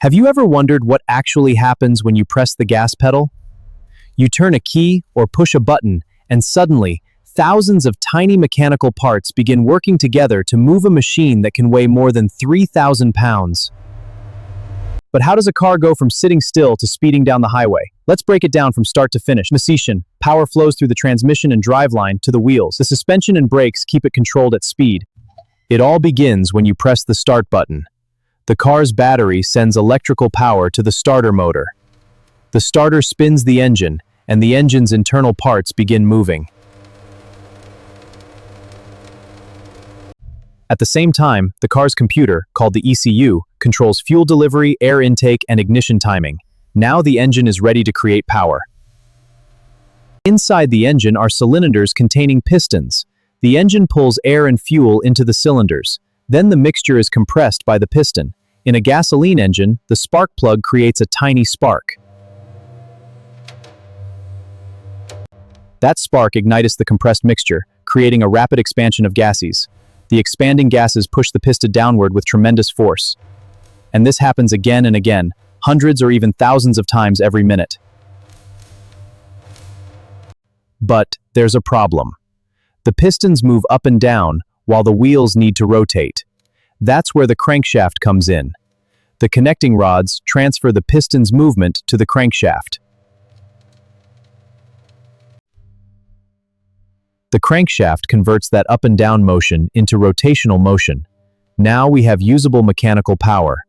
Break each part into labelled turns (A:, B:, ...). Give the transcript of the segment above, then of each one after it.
A: Have you ever wondered what actually happens when you press the gas pedal? You turn a key or push a button, and suddenly, thousands of tiny mechanical parts begin working together to move a machine that can weigh more than 3,000 pounds. But how does a car go from sitting still to speeding down the highway? Let's break it down from start to finish. Combustion. Power flows through the transmission and driveline to the wheels. The suspension and brakes keep it controlled at speed. It all begins when you press the start button. The car's battery sends electrical power to the starter motor. The starter spins the engine, and the engine's internal parts begin moving. At the same time, the car's computer, called the ECU, controls fuel delivery, air intake, and ignition timing. Now the engine is ready to create power. Inside the engine are cylinders containing pistons. The engine pulls air and fuel into the cylinders. Then the mixture is compressed by the piston. In a gasoline engine, the spark plug creates a tiny spark. That spark ignites the compressed mixture, creating a rapid expansion of gases. The expanding gases push the piston downward with tremendous force. And this happens again and again, hundreds or even thousands of times every minute. But there's a problem. The pistons move up and down while the wheels need to rotate. That's where the crankshaft comes in. The connecting rods transfer the piston's movement to the crankshaft. The crankshaft converts that up and down motion into rotational motion. Now we have usable mechanical power.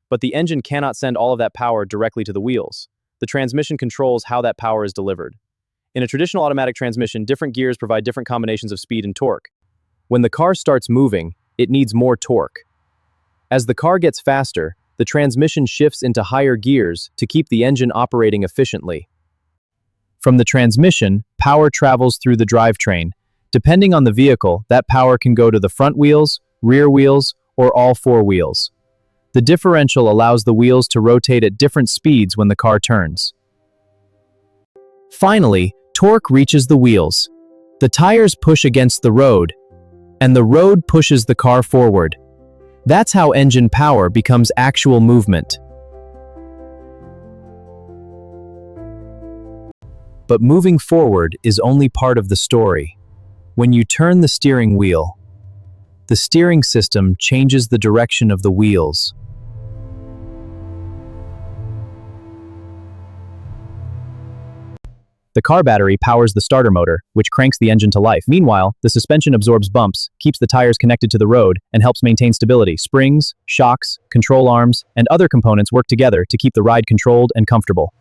A: But the engine cannot send all of that power directly to the wheels. The transmission controls how that power is delivered. In a traditional automatic transmission, different gears provide different combinations of speed and torque. When the car starts moving, it needs more torque. As the car gets faster, the transmission shifts into higher gears to keep the engine operating efficiently. From the transmission, power travels through the drivetrain. Depending on the vehicle, that power can go to the front wheels, rear wheels, or all four wheels. The differential allows the wheels to rotate at different speeds when the car turns. Finally, torque reaches the wheels. The tires push against the road, and the road pushes the car forward. That's how engine power becomes actual movement. But moving forward is only part of the story. When you turn the steering wheel, the steering system changes the direction of the wheels. The car battery powers the starter motor, which cranks the engine to life. Meanwhile, the suspension absorbs bumps, keeps the tires connected to the road, and helps maintain stability. Springs, shocks, control arms, and other components work together to keep the ride controlled and comfortable.